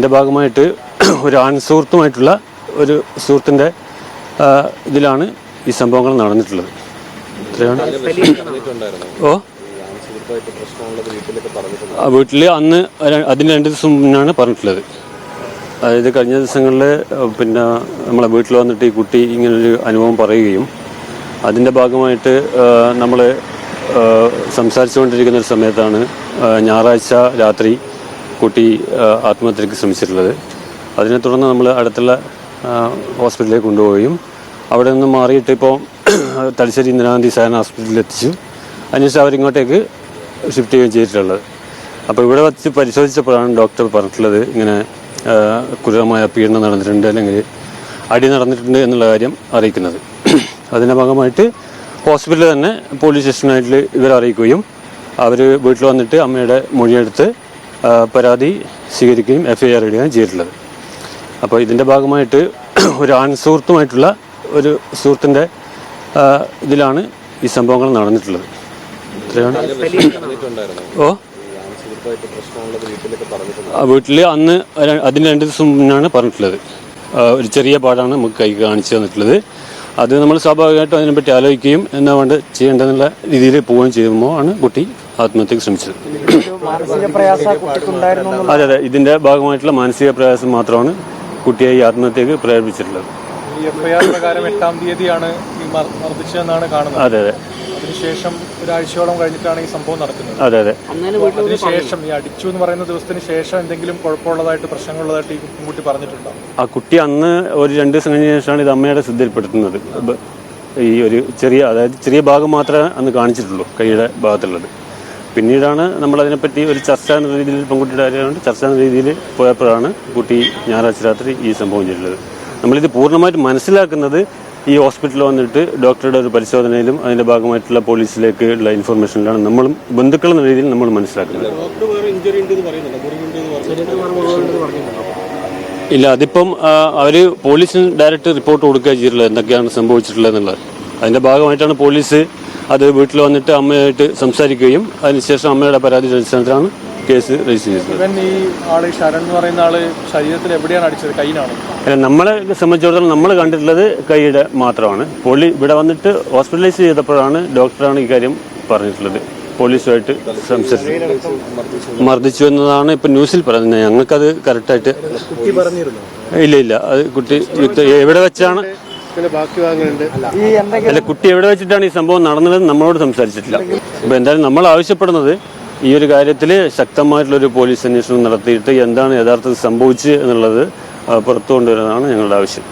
ഇതിൻ്റെ ഭാഗമായിട്ട് ഒരു സുഹൃത്തുമായിട്ടുള്ള ഒരു സുഹൃത്തിൻ്റെ ഇതിലാണ് ഈ സംഭവങ്ങൾ നടന്നിട്ടുള്ളത്. വീട്ടിൽ അന്ന് അതിന് 2 ദിവസം മുന്നാണ് പറഞ്ഞിട്ടുള്ളത്. അതായത് കഴിഞ്ഞ ദിവസങ്ങളിൽ പിന്നെ നമ്മളെ വീട്ടിൽ വന്നിട്ട് ഈ കുട്ടി ഇങ്ങനൊരു അനുഭവം പറയുകയും അതിൻ്റെ ഭാഗമായിട്ട് നമ്മൾ സംസാരിച്ചുകൊണ്ടിരിക്കുന്ന ഒരു സമയത്താണ് ഞായറാഴ്ച രാത്രി കുട്ടി ആത്മഹത്യക്ക് ശ്രമിച്ചിട്ടുള്ളത്. അതിനെ തുടർന്ന് നമ്മൾ അടുത്തുള്ള ഹോസ്പിറ്റലിലേക്ക് കൊണ്ടുപോവുകയും അവിടെ നിന്ന് മാറിയിട്ട് ഇപ്പോൾ തലശ്ശേരി ഇന്ദിരാഗാന്ധി സഹകരണ ഹോസ്പിറ്റലിൽ എത്തിച്ചു. അതിനുശേഷം അവരിങ്ങോട്ടേക്ക് ഷിഫ്റ്റ് ചെയ്യുകയും ചെയ്തിട്ടുള്ളത്. അപ്പോൾ ഇവിടെ വച്ച് പരിശോധിച്ചപ്പോഴാണ് ഡോക്ടർ പറഞ്ഞിട്ടുള്ളത് ഇങ്ങനെ ക്രൂരമായ പീഡനം നടന്നിട്ടുണ്ട്, അല്ലെങ്കിൽ അടി നടന്നിട്ടുണ്ട് എന്നുള്ള കാര്യം അറിയിക്കുന്നത്. അതിൻ്റെ ഭാഗമായിട്ട് ഹോസ്പിറ്റലിൽ തന്നെ പോലീസ് സ്റ്റേഷനായിട്ട് ഇവരെ അറിയിക്കുകയും അവർ വീട്ടിൽ വന്നിട്ട് അമ്മയുടെ മൊഴിയെടുത്ത് പരാതി സ്വീകരിക്കുകയും FIR ഇടുകയും ചെയ്തിട്ടുള്ളത്. അപ്പോൾ ഇതിൻ്റെ ഭാഗമായിട്ട് ഒരു സുഹൃത്തുമായിട്ടുള്ള ഒരു സുഹൃത്തിൻ്റെ ഇതിലാണ് ഈ സംഭവങ്ങൾ നടന്നിട്ടുള്ളത്. വീട്ടിൽ അന്ന് അതിന് 2 ദിവസം മുന്നാണ് പറഞ്ഞിട്ടുള്ളത്. ഒരു ചെറിയ പാടാണ് നമുക്ക് കൈ കാണിച്ചു തന്നിട്ടുള്ളത്. അത് നമ്മൾ സ്വാഭാവികമായിട്ടും അതിനെപ്പറ്റി ആലോചിക്കുകയും എന്നാ വേണ്ട ചെയ്യേണ്ടതെന്നുള്ള രീതിയിൽ പോവുകയും ചെയ്യുമ്പോൾ ആണ് കുട്ടി ആത്മഹത്യക്ക് ശ്രമിച്ചത്. അതെ, ഇതിന്റെ ഭാഗമായിട്ടുള്ള മാനസിക പ്രയാസം മാത്രമാണ് കുട്ടിയെ ഈ ആത്മഹത്യക്ക് പ്രേരിപ്പിച്ചിട്ടുള്ളത്. FIR 8-ാം തീയതിയാണ് മർദ്ദിച്ചതെന്നാണ് കാണുന്നത്. അതെ, അതിനുശേഷം ഒരാഴ്ചയോളം കഴിഞ്ഞിട്ടാണ് ഈ സംഭവം നടക്കുന്നത്. അതെ, അതിനുശേഷം ഈ അടിച്ചു എന്ന് പറയുന്ന ദിവസത്തിന് ശേഷം എന്തെങ്കിലും കുഴപ്പമുള്ളതായിട്ട് പ്രശ്നങ്ങളുള്ളതായിട്ട് ഈ കുട്ടി പറഞ്ഞിട്ടുണ്ടോ? ആ കുട്ടി അന്ന് ഒരു 2 ദിവസം കഴിഞ്ഞ ശേഷമാണ് ഇത് അമ്മയുടെ ശ്രദ്ധയിൽപ്പെടുത്തുന്നത്. ഈ ഒരു ചെറിയ ഭാഗം മാത്രമേ അന്ന് കാണിച്ചിട്ടുള്ളൂ, കൈയുടെ ഭാഗത്തുള്ളത്. പിന്നീടാണ് നമ്മളതിനെപ്പറ്റി ഒരു ചർച്ച എന്ന രീതിയിൽ, പെൺകുട്ടിയുടെ കാര്യമായിട്ട് ചർച്ച എന്ന രീതിയിൽ പോയപ്പോഴാണ് കുട്ടി ഞായറാഴ്ച രാത്രി ഈ സംഭവം ചെയ്തിട്ടുള്ളത്. നമ്മളിത് പൂർണ്ണമായിട്ട് മനസ്സിലാക്കുന്നത് ഈ ഹോസ്പിറ്റലിൽ വന്നിട്ട് ഡോക്ടറുടെ ഒരു പരിശോധനയിലും അതിന്റെ ഭാഗമായിട്ടുള്ള പോലീസിലേക്ക് ഉള്ള ഇൻഫർമേഷനിലാണ് നമ്മളും ബന്ധുക്കൾ എന്ന രീതിയിൽ നമ്മൾ മനസ്സിലാക്കുന്നത്. ഇല്ല, അതിപ്പം അവര് പോലീസിന് ഡയറക്റ്റ് റിപ്പോർട്ട് കൊടുക്കുക ചെയ്തിട്ടുള്ളത് എന്തൊക്കെയാണ് സംഭവിച്ചിട്ടുള്ളത് എന്നുള്ളത്. അതിന്റെ ഭാഗമായിട്ടാണ് പോലീസ് അത് വീട്ടിൽ വന്നിട്ട് അമ്മയായിട്ട് സംസാരിക്കുകയും അതിനുശേഷം അമ്മയുടെ പരാതി അടിസ്ഥാനത്തിലാണ് കേസ് രജിസ്റ്റർ ചെയ്തത്. ഈ ആള് ശരൺ എന്ന് പറയുന്ന ആള് ശരീരത്തിൽ എവിടെയാണ് അടിച്ചത്? കൈയിനാണ്? അല്ല, നമ്മളെ സംബന്ധിച്ചിടത്തോളം നമ്മൾ കണ്ടിട്ടുള്ളത് കൈയുടെ മാത്രമാണ്. ഇവിടെ വന്നിട്ട് ഹോസ്പിറ്റലൈസ് ചെയ്തപ്പോഴാണ് ഡോക്ടറാണ് ഈ കാര്യം പറഞ്ഞിട്ടുള്ളത്. പോലീസുമായിട്ട് സംസാരിച്ചു മർദ്ദിച്ചു എന്നതാണ് ഇപ്പൊ ന്യൂസിൽ പറയുന്നത്. ഞങ്ങൾക്കത് കറക്റ്റായിട്ട് ഇല്ല. അത് കുട്ടി എവിടെ വെച്ചാണ് അല്ല കുട്ടി എവിടെ വെച്ചിട്ടാണ് ഈ സംഭവം നടന്നതെന്ന് നമ്മളോട് സംസാരിച്ചിട്ടില്ല. അപ്പൊ എന്തായാലും നമ്മൾ ആവശ്യപ്പെടുന്നത് ഈ ഒരു കാര്യത്തിൽ ശക്തമായിട്ടുള്ളൊരു പോലീസ് അന്വേഷണം നടത്തിയിട്ട് എന്താണ് യഥാർത്ഥത്തിൽ സംഭവിച്ചത് എന്നുള്ളത് പുറത്തു കൊണ്ടുവരുന്നതാണ് ഞങ്ങളുടെ ആവശ്യം.